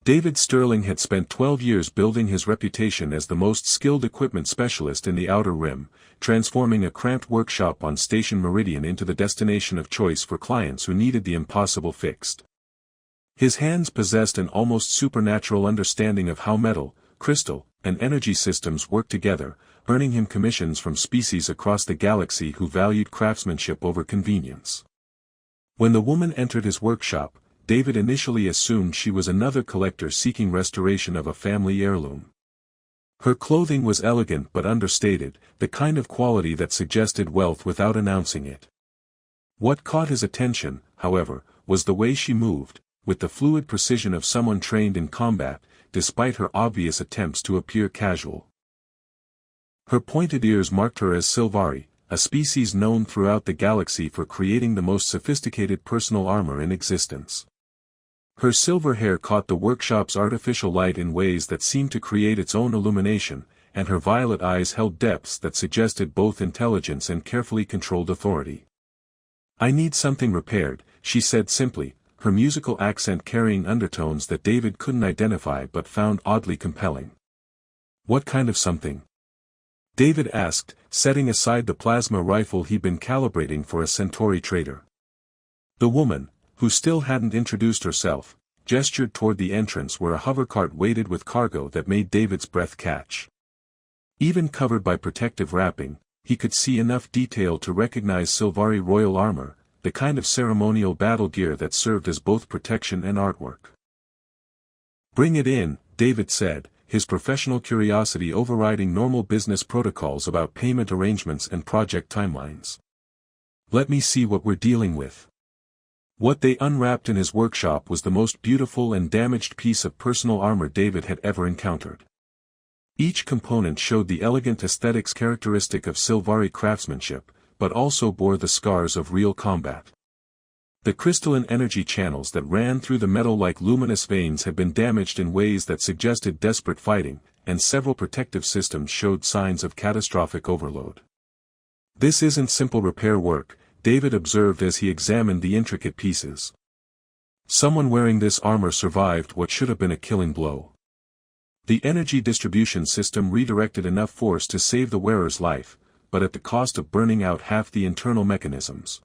David Sterling had spent 12 years building his reputation as the most skilled equipment specialist in the Outer Rim, transforming a cramped workshop on Station Meridian into the destination of choice for clients who needed the impossible fixed. His hands possessed an almost supernatural understanding of how metal, crystal, and energy systems work together, earning him commissions from species across the galaxy who valued craftsmanship over convenience. When the woman entered his workshop, David initially assumed she was another collector seeking restoration of a family heirloom. Her clothing was elegant but understated, the kind of quality that suggested wealth without announcing it. What caught his attention, however, was the way she moved, with the fluid precision of someone trained in combat, despite her obvious attempts to appear casual. Her pointed ears marked her as Sylvari, a species known throughout the galaxy for creating the most sophisticated personal armor in existence. Her silver hair caught the workshop's artificial light in ways that seemed to create its own illumination, and her violet eyes held depths that suggested both intelligence and carefully controlled authority. "I need something repaired," she said simply, her musical accent carrying undertones that David couldn't identify but found oddly compelling. "What kind of something?" David asked, setting aside the plasma rifle he'd been calibrating for a Centauri trader. The woman, who still hadn't introduced herself, gestured toward the entrance where a hovercart waited with cargo that made David's breath catch. Even covered by protective wrapping, he could see enough detail to recognize Sylvari royal armor, the kind of ceremonial battle gear that served as both protection and artwork. "Bring it in," David said, his professional curiosity overriding normal business protocols about payment arrangements and project timelines. "Let me see what we're dealing with." What they unwrapped in his workshop was the most beautiful and damaged piece of personal armor David had ever encountered. Each component showed the elegant aesthetics characteristic of Sylvari craftsmanship, but also bore the scars of real combat. The crystalline energy channels that ran through the metal like luminous veins had been damaged in ways that suggested desperate fighting, and several protective systems showed signs of catastrophic overload. "This isn't simple repair work," David observed as he examined the intricate pieces. "Someone wearing this armor survived what should have been a killing blow." The energy distribution system redirected enough force to save the wearer's life, but at the cost of burning out half the internal mechanisms.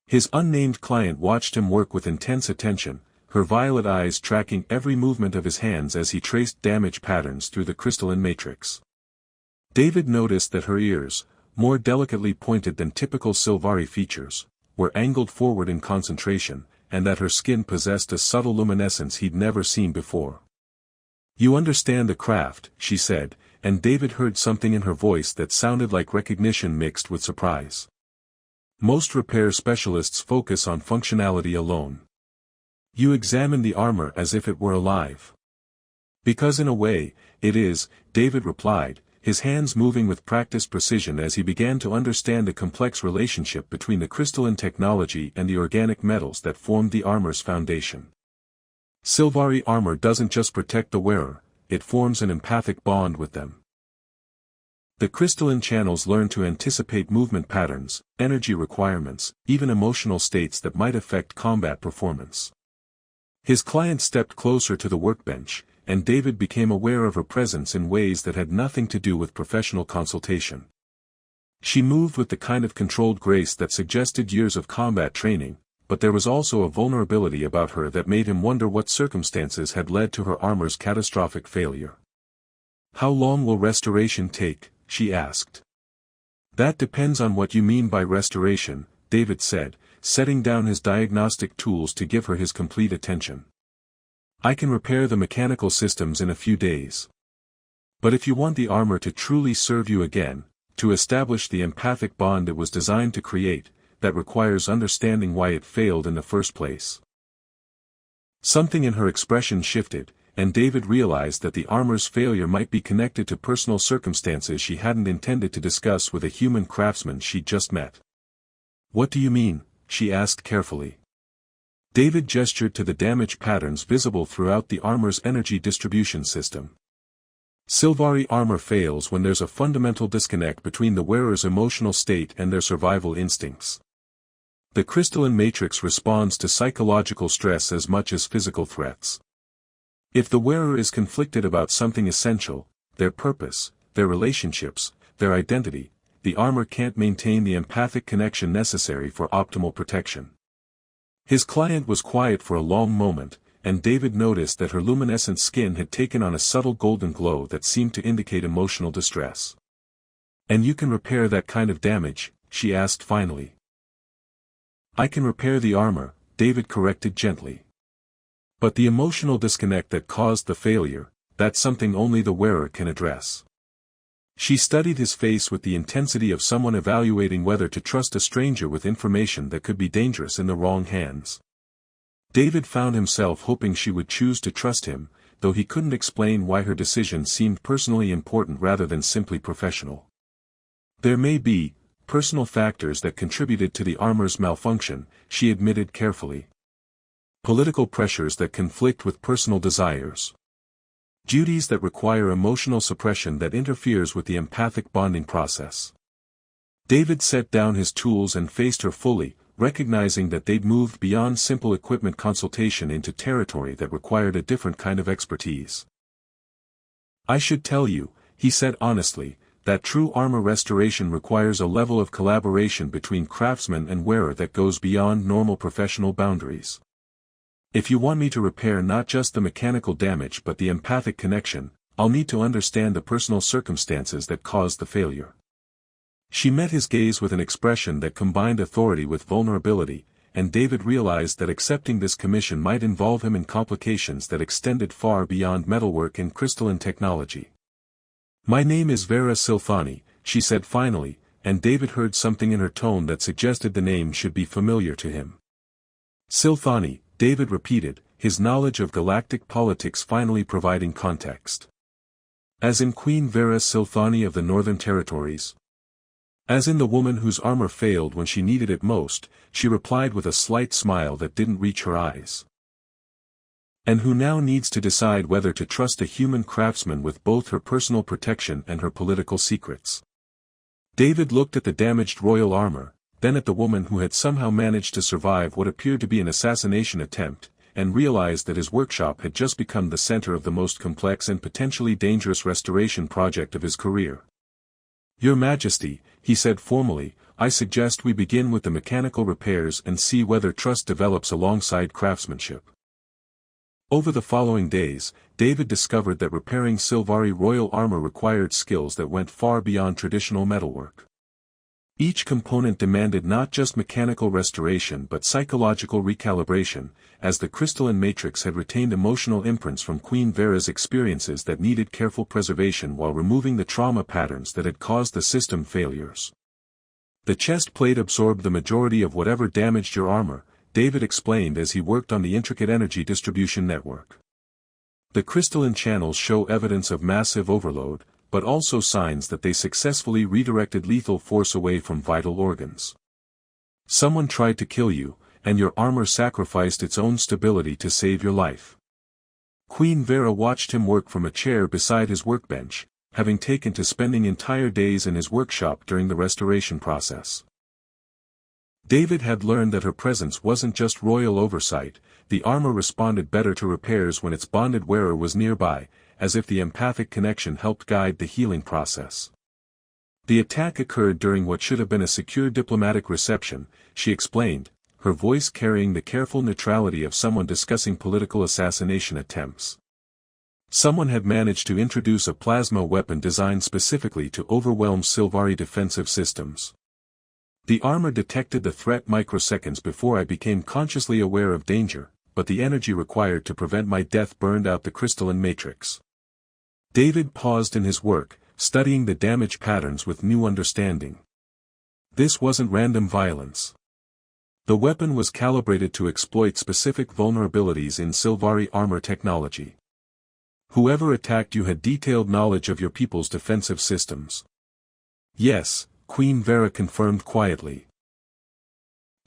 His unnamed client watched him work with intense attention, her violet eyes tracking every movement of his hands as he traced damage patterns through the crystalline matrix. David noticed that her ears, more delicately pointed than typical Sylvari features, were angled forward in concentration, and that her skin possessed a subtle luminescence he'd never seen before. "You understand the craft," she said, and David heard something in her voice that sounded like recognition mixed with surprise. "Most repair specialists focus on functionality alone. You examine the armor as if it were alive." "Because in a way, it is," David replied, his hands moving with practiced precision as he began to understand the complex relationship between the crystalline technology and the organic metals that formed the armor's foundation. Sylvari armor doesn't just protect the wearer, it forms an empathic bond with them. The crystalline channels learn to anticipate movement patterns, energy requirements, even emotional states that might affect combat performance. His client stepped closer to the workbench, and David became aware of her presence in ways that had nothing to do with professional consultation. She moved with the kind of controlled grace that suggested years of combat training, but there was also a vulnerability about her that made him wonder what circumstances had led to her armor's catastrophic failure. "How long will restoration take?" she asked. "That depends on what you mean by restoration," David said, setting down his diagnostic tools to give her his complete attention. "I can repair the mechanical systems in a few days. But if you want the armor to truly serve you again, to establish the empathic bond it was designed to create, that requires understanding why it failed in the first place." Something in her expression shifted, and David realized that the armor's failure might be connected to personal circumstances she hadn't intended to discuss with a human craftsman she'd just met. "What do you mean?" she asked carefully. David gestured to the damage patterns visible throughout the armor's energy distribution system. Sylvari armor fails when there's a fundamental disconnect between the wearer's emotional state and their survival instincts. The crystalline matrix responds to psychological stress as much as physical threats. If the wearer is conflicted about something essential, their purpose, their relationships, their identity, the armor can't maintain the empathic connection necessary for optimal protection. His client was quiet for a long moment, and David noticed that her luminescent skin had taken on a subtle golden glow that seemed to indicate emotional distress. "And you can repair that kind of damage?" she asked finally. "I can repair the armor," David corrected gently. "But the emotional disconnect that caused the failure, that's something only the wearer can address." She studied his face with the intensity of someone evaluating whether to trust a stranger with information that could be dangerous in the wrong hands. David found himself hoping she would choose to trust him, though he couldn't explain why her decision seemed personally important rather than simply professional. "There may be personal factors that contributed to the armor's malfunction," she admitted carefully. "Political pressures that conflict with personal desires. Duties that require emotional suppression that interferes with the empathic bonding process." David set down his tools and faced her fully, recognizing that they'd moved beyond simple equipment consultation into territory that required a different kind of expertise. "I should tell you," he said honestly, "that true armor restoration requires a level of collaboration between craftsman and wearer that goes beyond normal professional boundaries. If you want me to repair not just the mechanical damage but the empathic connection, I'll need to understand the personal circumstances that caused the failure." She met his gaze with an expression that combined authority with vulnerability, and David realized that accepting this commission might involve him in complications that extended far beyond metalwork and crystalline technology. "My name is Vera Silfani," she said finally, and David heard something in her tone that suggested the name should be familiar to him. "Silfani," David repeated, his knowledge of galactic politics finally providing context. "As in Queen Vera Silfani of the Northern Territories?" "As in the woman whose armor failed when she needed it most," she replied with a slight smile that didn't reach her eyes. "And who now needs to decide whether to trust a human craftsman with both her personal protection and her political secrets." David looked at the damaged royal armor, then at the woman who had somehow managed to survive what appeared to be an assassination attempt, and realized that his workshop had just become the center of the most complex and potentially dangerous restoration project of his career. "Your Majesty," he said formally, "I suggest we begin with the mechanical repairs and see whether trust develops alongside craftsmanship." Over the following days, David discovered that repairing Silvari royal armor required skills that went far beyond traditional metalwork. Each component demanded not just mechanical restoration but psychological recalibration, as the crystalline matrix had retained emotional imprints from Queen Vera's experiences that needed careful preservation while removing the trauma patterns that had caused the system failures. "The chest plate absorbed the majority of whatever damaged your armor," David explained as he worked on the intricate energy distribution network. "The crystalline channels show evidence of massive overload, but also signs that they successfully redirected lethal force away from vital organs. Someone tried to kill you, and your armor sacrificed its own stability to save your life." Queen Vera watched him work from a chair beside his workbench, having taken to spending entire days in his workshop during the restoration process. David had learned that her presence wasn't just royal oversight, the armor responded better to repairs when its bonded wearer was nearby, as if the empathic connection helped guide the healing process. "The attack occurred during what should have been a secure diplomatic reception," she explained, her voice carrying the careful neutrality of someone discussing political assassination attempts. "Someone had managed to introduce a plasma weapon designed specifically to overwhelm Silvari defensive systems. The armor detected the threat microseconds before I became consciously aware of danger, but the energy required to prevent my death burned out the crystalline matrix." David paused in his work, studying the damage patterns with new understanding. This wasn't random violence. The weapon was calibrated to exploit specific vulnerabilities in Silvari armor technology. "Whoever attacked you had detailed knowledge of your people's defensive systems." "Yes," Queen Vera confirmed quietly.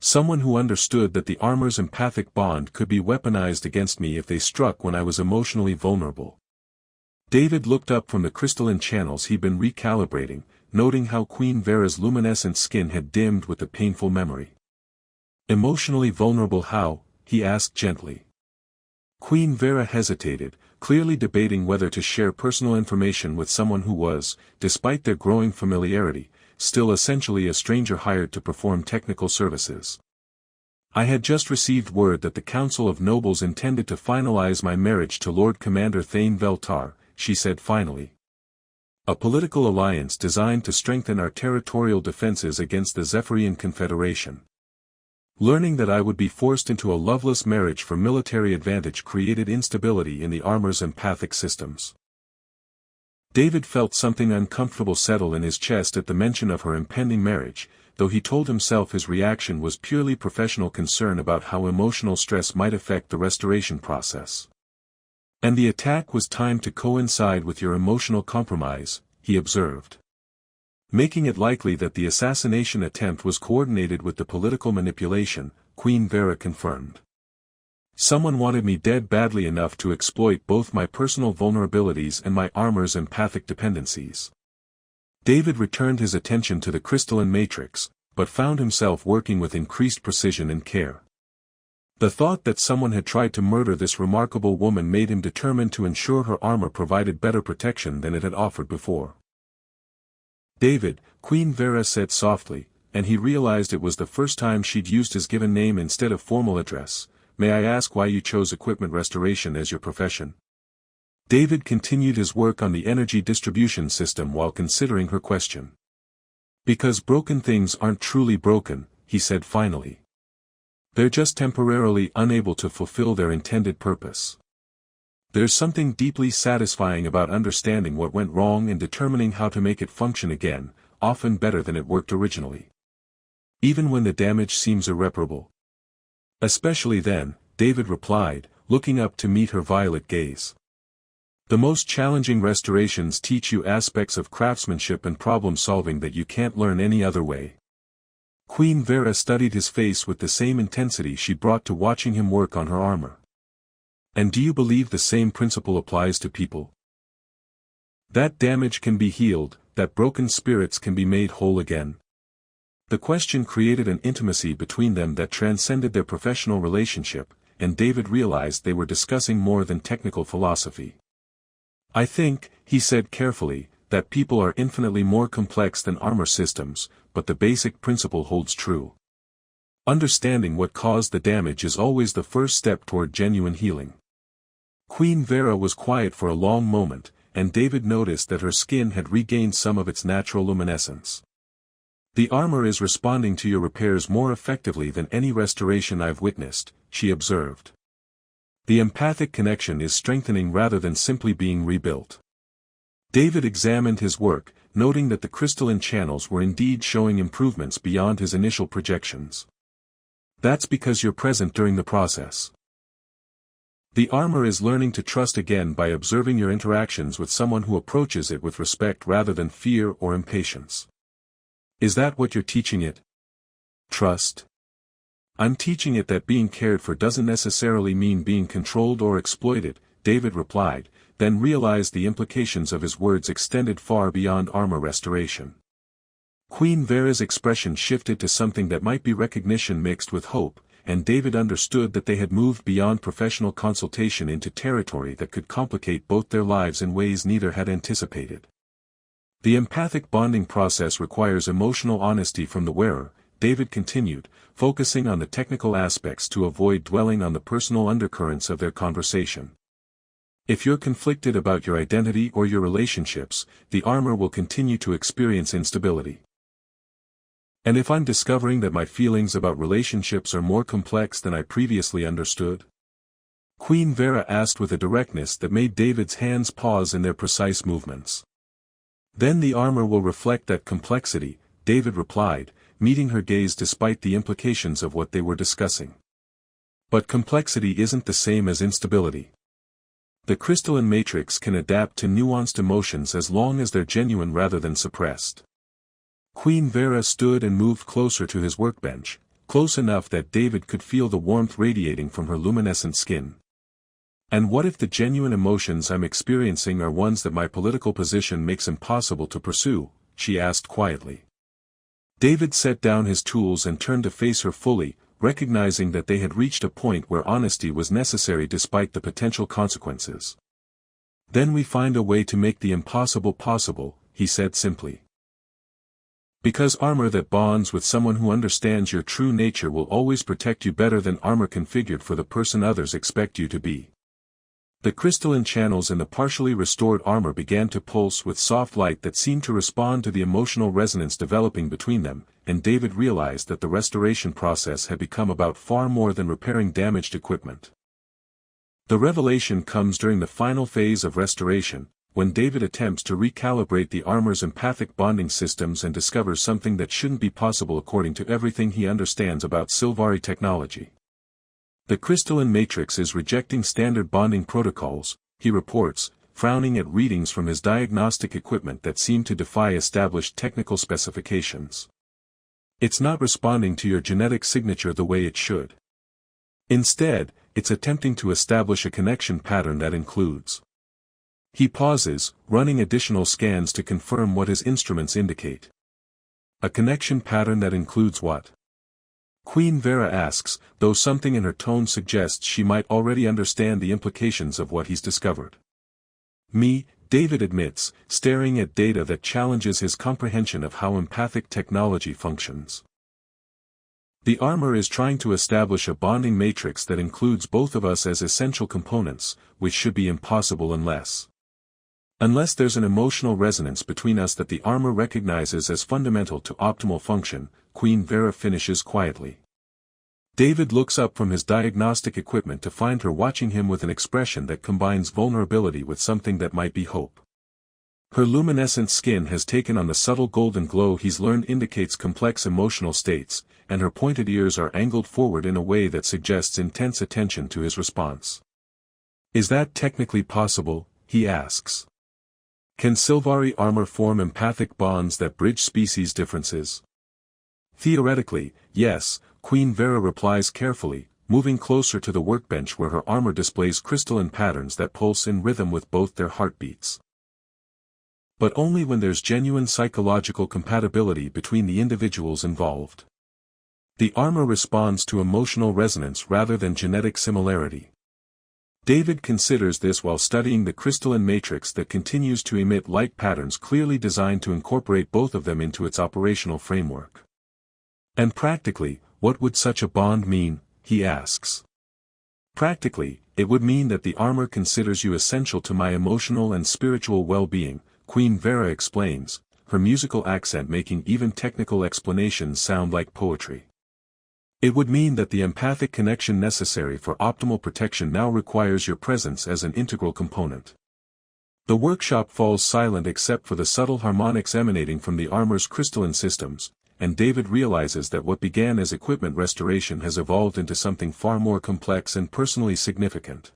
"Someone who understood that the armor's empathic bond could be weaponized against me if they struck when I was emotionally vulnerable." David looked up from the crystalline channels he'd been recalibrating, noting how Queen Vera's luminescent skin had dimmed with the painful memory. "Emotionally vulnerable how?" he asked gently. Queen Vera hesitated, clearly debating whether to share personal information with someone who was, despite their growing familiarity, still essentially a stranger hired to perform technical services. I had just received word that the Council of Nobles intended to finalize my marriage to Lord Commander Thane Veltar, she said finally. A political alliance designed to strengthen our territorial defenses against the Zephyrian Confederation. Learning that I would be forced into a loveless marriage for military advantage created instability in the armor's empathic systems. David felt something uncomfortable settle in his chest at the mention of her impending marriage, though he told himself his reaction was purely professional concern about how emotional stress might affect the restoration process. And the attack was timed to coincide with your emotional compromise, he observed. Making it likely that the assassination attempt was coordinated with the political manipulation, Queen Vera confirmed. Someone wanted me dead badly enough to exploit both my personal vulnerabilities and my armor's empathic dependencies. David returned his attention to the crystalline matrix, but found himself working with increased precision and care. The thought that someone had tried to murder this remarkable woman made him determined to ensure her armor provided better protection than it had offered before. David, Queen Vera said softly, and he realized it was the first time she'd used his given name instead of formal address. May I ask why you chose equipment restoration as your profession? David continued his work on the energy distribution system while considering her question. Because broken things aren't truly broken, he said finally. They're just temporarily unable to fulfill their intended purpose. There's something deeply satisfying about understanding what went wrong and determining how to make it function again, often better than it worked originally. Even when the damage seems irreparable. Especially then, David replied, looking up to meet her violet gaze. The most challenging restorations teach you aspects of craftsmanship and problem-solving that you can't learn any other way. Queen Vera studied his face with the same intensity she brought to watching him work on her armor. And do you believe the same principle applies to people? That damage can be healed, that broken spirits can be made whole again. The question created an intimacy between them that transcended their professional relationship, and David realized they were discussing more than technical philosophy. I think, he said carefully, that people are infinitely more complex than armor systems, but the basic principle holds true. Understanding what caused the damage is always the first step toward genuine healing. Queen Vera was quiet for a long moment, and David noticed that her skin had regained some of its natural luminescence. The armor is responding to your repairs more effectively than any restoration I've witnessed, she observed. The empathic connection is strengthening rather than simply being rebuilt. David examined his work, noting that the crystalline channels were indeed showing improvements beyond his initial projections. That's because you're present during the process. The armor is learning to trust again by observing your interactions with someone who approaches it with respect rather than fear or impatience. Is that what you're teaching it? Trust? I'm teaching it that being cared for doesn't necessarily mean being controlled or exploited, David replied, then realized the implications of his words extended far beyond armor restoration. Queen Vera's expression shifted to something that might be recognition mixed with hope, and David understood that they had moved beyond professional consultation into territory that could complicate both their lives in ways neither had anticipated. The empathic bonding process requires emotional honesty from the wearer, David continued, focusing on the technical aspects to avoid dwelling on the personal undercurrents of their conversation. If you're conflicted about your identity or your relationships, the armor will continue to experience instability. And if I'm discovering that my feelings about relationships are more complex than I previously understood? Queen Vera asked with a directness that made David's hands pause in their precise movements. Then the armor will reflect that complexity, David replied, meeting her gaze despite the implications of what they were discussing. But complexity isn't the same as instability. The crystalline matrix can adapt to nuanced emotions as long as they're genuine rather than suppressed. Queen Vera stood and moved closer to his workbench, close enough that David could feel the warmth radiating from her luminescent skin. And what if the genuine emotions I'm experiencing are ones that my political position makes impossible to pursue? She asked quietly. David set down his tools and turned to face her fully, recognizing that they had reached a point where honesty was necessary despite the potential consequences. "Then we find a way to make the impossible possible," he said simply. Because armor that bonds with someone who understands your true nature will always protect you better than armor configured for the person others expect you to be. The crystalline channels in the partially restored armor began to pulse with soft light that seemed to respond to the emotional resonance developing between them, and David realized that the restoration process had become about far more than repairing damaged equipment. The revelation comes during the final phase of restoration, when David attempts to recalibrate the armor's empathic bonding systems and discovers something that shouldn't be possible according to everything he understands about Sylvari technology. The crystalline matrix is rejecting standard bonding protocols, he reports, frowning at readings from his diagnostic equipment that seem to defy established technical specifications. It's not responding to your genetic signature the way it should. Instead, it's attempting to establish a connection pattern that includes. He pauses, running additional scans to confirm what his instruments indicate. A connection pattern that includes what? Queen Vera asks, though something in her tone suggests she might already understand the implications of what he's discovered. "Me," David admits, staring at data that challenges his comprehension of how empathic technology functions. The armor is trying to establish a bonding matrix that includes both of us as essential components, which should be impossible unless there's an emotional resonance between us that the armor recognizes as fundamental to optimal function, Queen Vera finishes quietly. David looks up from his diagnostic equipment to find her watching him with an expression that combines vulnerability with something that might be hope. Her luminescent skin has taken on the subtle golden glow he's learned indicates complex emotional states, and her pointed ears are angled forward in a way that suggests intense attention to his response. "Is that technically possible?" he asks. "Can Sylvari armor form empathic bonds that bridge species differences?" "Theoretically, yes," Queen Vera replies carefully, moving closer to the workbench where her armor displays crystalline patterns that pulse in rhythm with both their heartbeats. "But only when there's genuine psychological compatibility between the individuals involved. The armor responds to emotional resonance rather than genetic similarity." David considers this while studying the crystalline matrix that continues to emit light patterns clearly designed to incorporate both of them into its operational framework. "And practically, what would such a bond mean?" he asks. "Practically, it would mean that the armor considers you essential to my emotional and spiritual well-being," Queen Vera explains, her musical accent making even technical explanations sound like poetry. "It would mean that the empathic connection necessary for optimal protection now requires your presence as an integral component." The workshop falls silent except for the subtle harmonics emanating from the armor's crystalline systems, and David realizes that what began as equipment restoration has evolved into something far more complex and personally significant.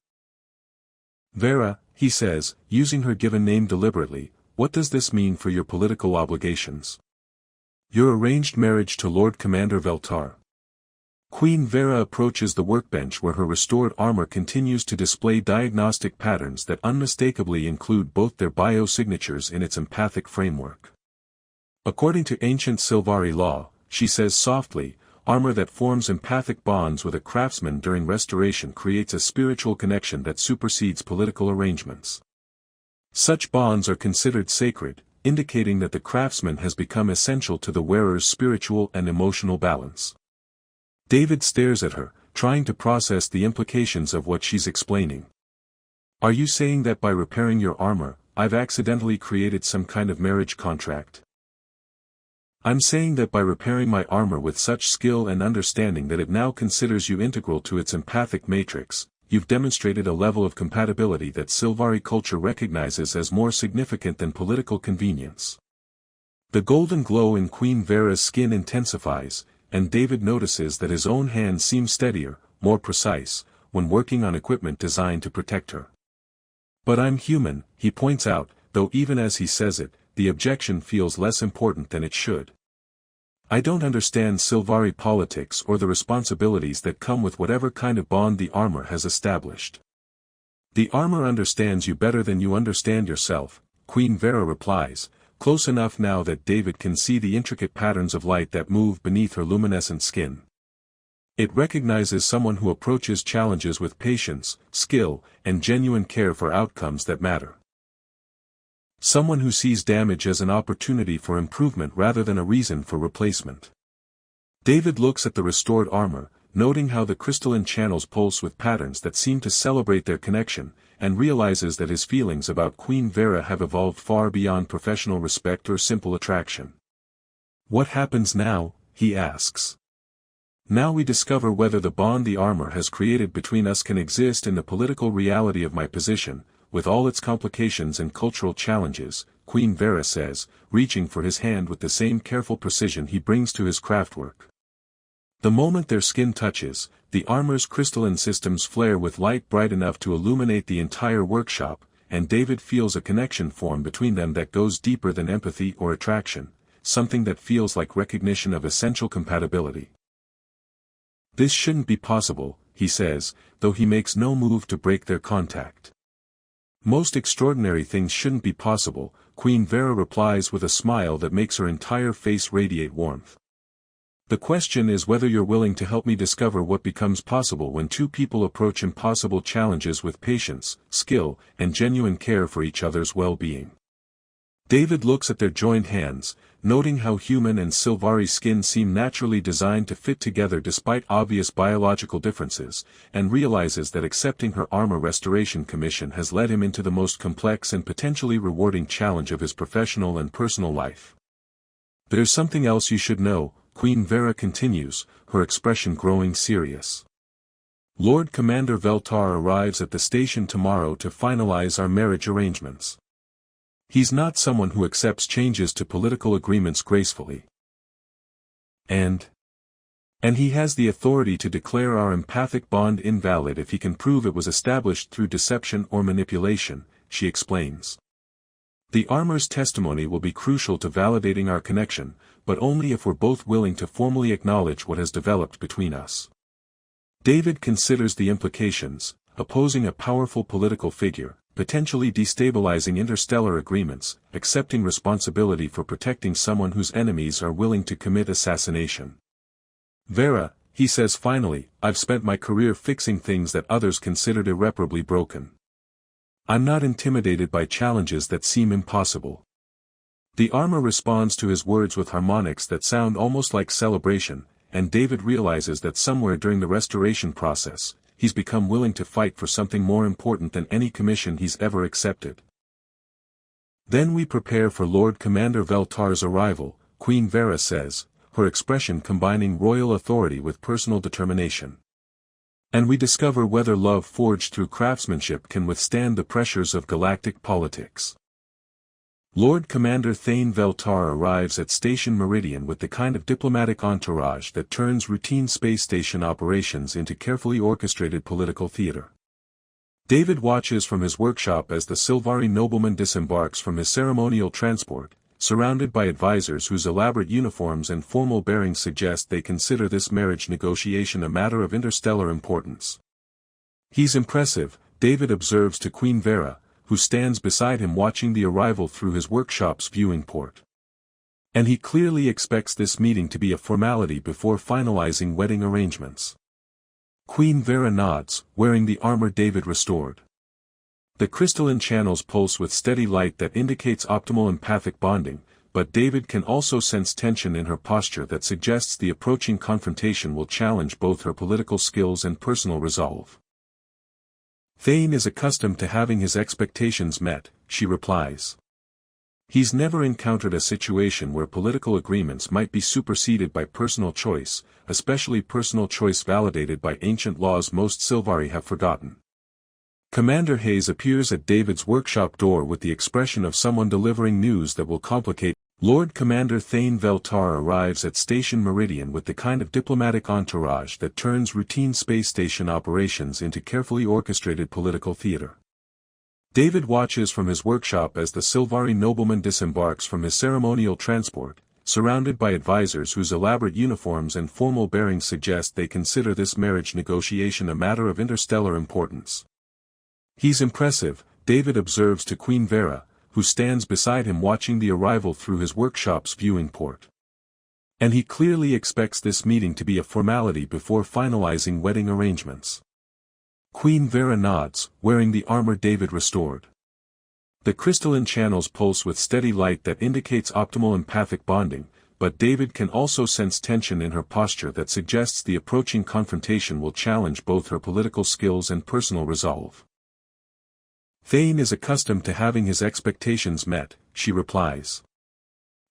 "Vera," he says, using her given name deliberately, "what does this mean for your political obligations? Your arranged marriage to Lord Commander Veltar?" Queen Vera approaches the workbench where her restored armor continues to display diagnostic patterns that unmistakably include both their biosignatures in its empathic framework. "According to ancient Sylvari law," she says softly, "armor that forms empathic bonds with a craftsman during restoration creates a spiritual connection that supersedes political arrangements. Such bonds are considered sacred, indicating that the craftsman has become essential to the wearer's spiritual and emotional balance." David stares at her, trying to process the implications of what she's explaining. "Are you saying that by repairing your armor, I've accidentally created some kind of marriage contract?" "I'm saying that by repairing my armor with such skill and understanding that it now considers you integral to its empathic matrix, you've demonstrated a level of compatibility that Sylvari culture recognizes as more significant than political convenience." The golden glow in Queen Vera's skin intensifies, and David notices that his own hand seems steadier, more precise, when working on equipment designed to protect her. "But I'm human," he points out, though even as he says it, the objection feels less important than it should. "I don't understand Sylvari politics or the responsibilities that come with whatever kind of bond the armor has established." "The armor understands you better than you understand yourself," Queen Vera replies, close enough now that David can see the intricate patterns of light that move beneath her luminescent skin. It recognizes someone who approaches challenges with patience, skill, and genuine care for outcomes that matter. Someone who sees damage as an opportunity for improvement rather than a reason for replacement. David looks at the restored armor, noting how the crystalline channels pulse with patterns that seem to celebrate their connection, and realizes that his feelings about Queen Vera have evolved far beyond professional respect or simple attraction. What happens now, he asks. Now we discover whether the bond the armor has created between us can exist in the political reality of my position, with all its complications and cultural challenges, Queen Vera says, reaching for his hand with the same careful precision he brings to his craftwork. The moment their skin touches, the armor's crystalline systems flare with light bright enough to illuminate the entire workshop, and David feels a connection form between them that goes deeper than empathy or attraction, something that feels like recognition of essential compatibility. This shouldn't be possible, he says, though he makes no move to break their contact. Most extraordinary things shouldn't be possible, Queen Vera replies with a smile that makes her entire face radiate warmth. The question is whether you're willing to help me discover what becomes possible when two people approach impossible challenges with patience, skill, and genuine care for each other's well-being. David looks at their joined hands, noting how human and Sylvari skin seem naturally designed to fit together despite obvious biological differences, and realizes that accepting her armor restoration commission has led him into the most complex and potentially rewarding challenge of his professional and personal life. There's something else you should know, Queen Vera continues, her expression growing serious. Lord Commander Veltar arrives at the station tomorrow to finalize our marriage arrangements. He's not someone who accepts changes to political agreements gracefully. And he has the authority to declare our empathic bond invalid if he can prove it was established through deception or manipulation, she explains. The armor's testimony will be crucial to validating our connection, but only if we're both willing to formally acknowledge what has developed between us. David considers the implications, opposing a powerful political figure, potentially destabilizing interstellar agreements, accepting responsibility for protecting someone whose enemies are willing to commit assassination. Vera, he says finally, I've spent my career fixing things that others considered irreparably broken. I'm not intimidated by challenges that seem impossible. The armor responds to his words with harmonics that sound almost like celebration, and David realizes that somewhere during the restoration process, he's become willing to fight for something more important than any commission he's ever accepted. Then we prepare for Lord Commander Veltar's arrival, Queen Vera says, her expression combining royal authority with personal determination. And we discover whether love forged through craftsmanship can withstand the pressures of galactic politics. Lord Commander Thane Veltar arrives at Station Meridian with the kind of diplomatic entourage that turns routine space station operations into carefully orchestrated political theater. David watches from his workshop as the Sylvari nobleman disembarks from his ceremonial transport, surrounded by advisors whose elaborate uniforms and formal bearings suggest they consider this marriage negotiation a matter of interstellar importance. He's impressive, David observes to Queen Vera, who stands beside him watching the arrival through his workshop's viewing port. And he clearly expects this meeting to be a formality before finalizing wedding arrangements. Queen Vera nods, wearing the armor David restored. The crystalline channels pulse with steady light that indicates optimal empathic bonding, but David can also sense tension in her posture that suggests the approaching confrontation will challenge both her political skills and personal resolve. Thane is accustomed to having his expectations met, she replies. He's never encountered a situation where political agreements might be superseded by personal choice, especially personal choice validated by ancient laws most Sylvari have forgotten. Commander Hayes appears at David's workshop door with the expression of someone delivering news that will complicate. Lord Commander Thane Veltar arrives at Station Meridian with the kind of diplomatic entourage that turns routine space station operations into carefully orchestrated political theater. David watches from his workshop as the Sylvari nobleman disembarks from his ceremonial transport, surrounded by advisors whose elaborate uniforms and formal bearings suggest they consider this marriage negotiation a matter of interstellar importance. He's impressive, David observes to Queen Vera, who stands beside him watching the arrival through his workshop's viewing port. And he clearly expects this meeting to be a formality before finalizing wedding arrangements. Queen Vera nods, wearing the armor David restored. The crystalline channels pulse with steady light that indicates optimal empathic bonding, but David can also sense tension in her posture that suggests the approaching confrontation will challenge both her political skills and personal resolve. Thane is accustomed to having his expectations met, she replies.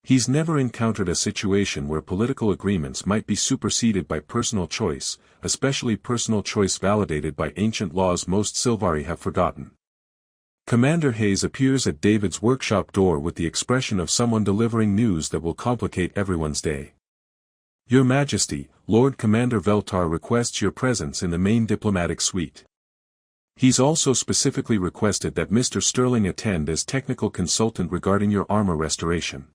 He's never encountered a situation where political agreements might be superseded by personal choice, especially personal choice validated by ancient laws most Sylvari have forgotten. Commander Hayes appears at David's workshop door with the expression of someone delivering news that will complicate everyone's day. Your Majesty, Lord Commander Veltar requests your presence in the main diplomatic suite. He's also specifically requested that Mr. Sterling attend as technical consultant regarding your armor restoration.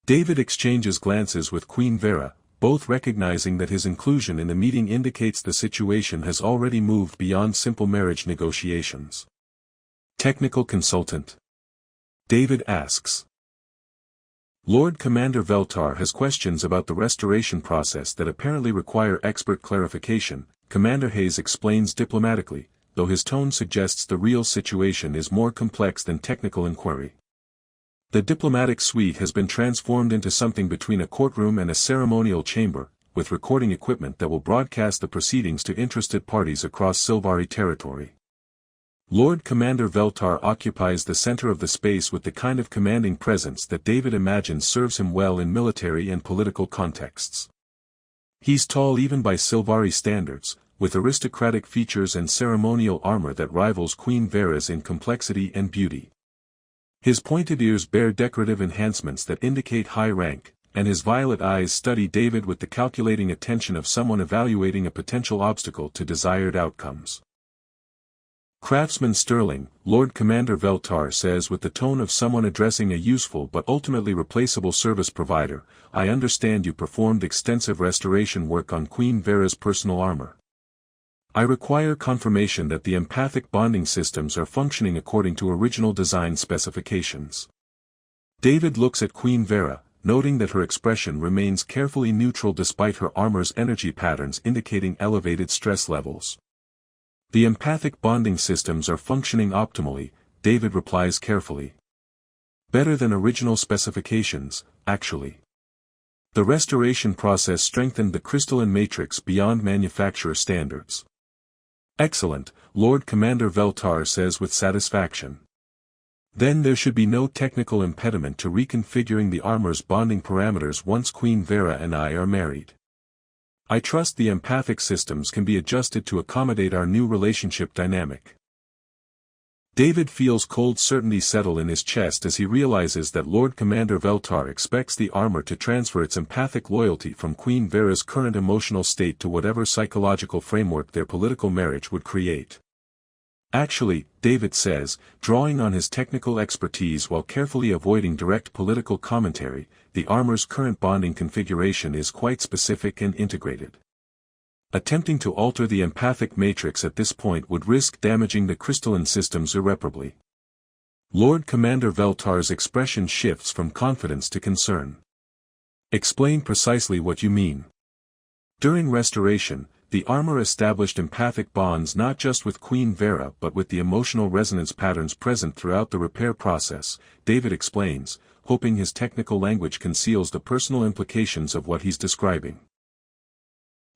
David exchanges glances with Queen Vera, both recognizing that his inclusion in the meeting indicates the situation has already moved beyond simple marriage negotiations. Technical consultant? David asks. Lord Commander Veltar has questions about the restoration process that apparently require expert clarification, Commander Hayes explains diplomatically, though his tone suggests the real situation is more complex than technical inquiry. The diplomatic suite has been transformed into something between a courtroom and a ceremonial chamber, with recording equipment that will broadcast the proceedings to interested parties across Sylvari territory. Lord Commander Veltar occupies the center of the space with the kind of commanding presence that David imagines serves him well in military and political contexts. He's tall even by Sylvari standards, with aristocratic features and ceremonial armor that rivals Queen Vera's in complexity and beauty. His pointed ears bear decorative enhancements that indicate high rank, and his violet eyes study David with the calculating attention of someone evaluating a potential obstacle to desired outcomes. Craftsman Sterling, Lord Commander Veltar says with the tone of someone addressing a useful but ultimately replaceable service provider, I understand you performed extensive restoration work on Queen Vera's personal armor. I require confirmation that the empathic bonding systems are functioning according to original design specifications. David looks at Queen Vera, noting that her expression remains carefully neutral despite her armor's energy patterns indicating elevated stress levels. The empathic bonding systems are functioning optimally, David replies carefully. Better than original specifications, actually. The restoration process strengthened the crystalline matrix beyond manufacturer standards. Excellent, Lord Commander Veltar says with satisfaction. Then there should be no technical impediment to reconfiguring the armor's bonding parameters once Queen Vera and I are married. I trust the empathic systems can be adjusted to accommodate our new relationship dynamic. David feels cold certainty settle in his chest as he realizes that Lord Commander Veltar expects the armor to transfer its empathic loyalty from Queen Vera's current emotional state to whatever psychological framework their political marriage would create. Actually, David says, drawing on his technical expertise while carefully avoiding direct political commentary, the armor's current bonding configuration is quite specific and integrated. Attempting to alter the empathic matrix at this point would risk damaging the crystalline systems irreparably. Lord Commander Veltar's expression shifts from confidence to concern. Explain precisely what you mean. During restoration, the armor established empathic bonds not just with Queen Vera but with the emotional resonance patterns present throughout the repair process, David explains, hoping his technical language conceals the personal implications of what he's describing.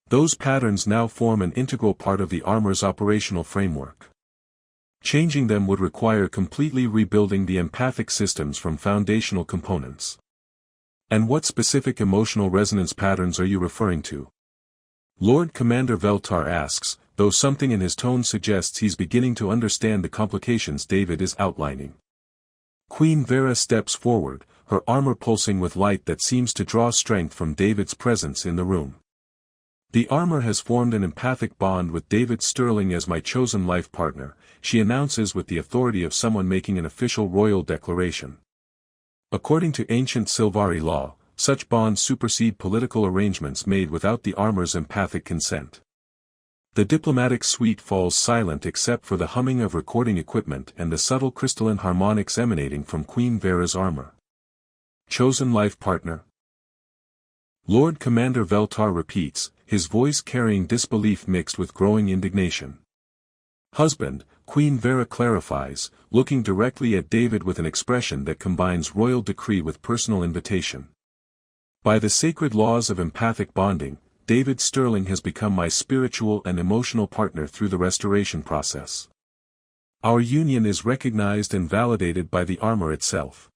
Those patterns now form an integral part of the armor's operational framework. Changing them would require completely rebuilding the empathic systems from foundational components. And what specific emotional resonance patterns are you referring to? Lord Commander Veltar asks, though something in his tone suggests he's beginning to understand the complications David is outlining. Queen Vera steps forward, her armor pulsing with light that seems to draw strength from David's presence in the room. The armor has formed an empathic bond with David Sterling as my chosen life partner, she announces with the authority of someone making an official royal declaration. According to ancient Sylvari law, such bonds supersede political arrangements made without the armor's empathic consent. The diplomatic suite falls silent except for the humming of recording equipment and the subtle crystalline harmonics emanating from Queen Vera's armor. Chosen life partner? Lord Commander Veltar repeats, his voice carrying disbelief mixed with growing indignation. Husband, Queen Vera clarifies, looking directly at David with an expression that combines royal decree with personal invitation. By the sacred laws of empathic bonding, David Sterling has become my spiritual and emotional partner through the restoration process. Our union is recognized and validated by the armor itself.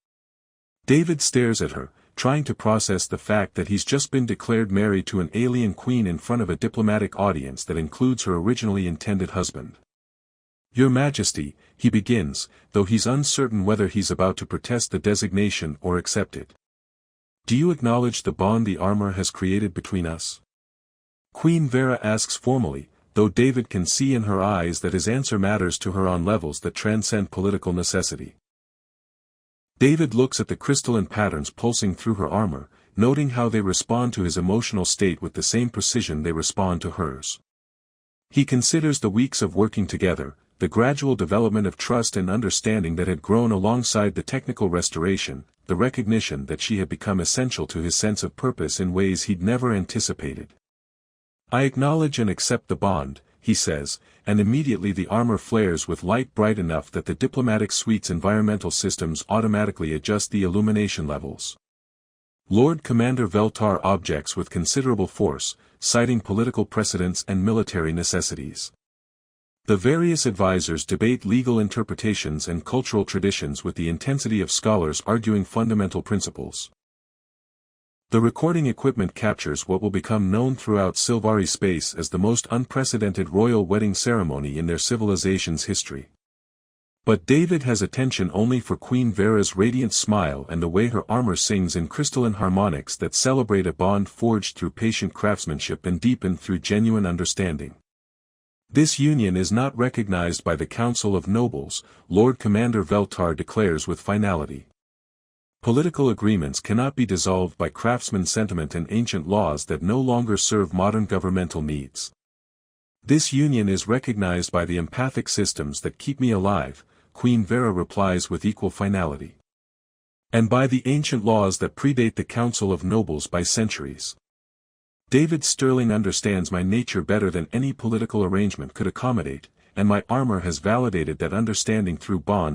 David stares at her, trying to process the fact that he's just been declared married to an alien queen in front of a diplomatic audience that includes her originally intended husband. Your Majesty, he begins, though he's uncertain whether he's about to protest the designation or accept it. Do you acknowledge the bond the armor has created between us? Queen Vera asks formally, though David can see in her eyes that his answer matters to her on levels that transcend political necessity. David looks at the crystalline patterns pulsing through her armor, noting how they respond to his emotional state with the same precision they respond to hers. He considers the weeks of working together, the gradual development of trust and understanding that had grown alongside the technical restoration, the recognition that she had become essential to his sense of purpose in ways he'd never anticipated. I acknowledge and accept the bond, he says, and immediately the armor flares with light bright enough that the diplomatic suite's environmental systems automatically adjust the illumination levels. Lord Commander Veltar objects with considerable force, citing political precedents and military necessities. The various advisors debate legal interpretations and cultural traditions with the intensity of scholars arguing fundamental principles. The recording equipment captures what will become known throughout Sylvari space as the most unprecedented royal wedding ceremony in their civilization's history. But David has attention only for Queen Vera's radiant smile and the way her armor sings in crystalline harmonics that celebrate a bond forged through patient craftsmanship and deepened through genuine understanding. This union is not recognized by the Council of Nobles, Lord Commander Veltar declares with finality. Political agreements cannot be dissolved by craftsman sentiment and ancient laws that no longer serve modern governmental needs. This union is recognized by the empathic systems that keep me alive, Queen Vera replies with equal finality. And by the ancient laws that predate the Council of Nobles by centuries. David Sterling understands my nature better than any political arrangement could accommodate, and my armor has validated that understanding through bonds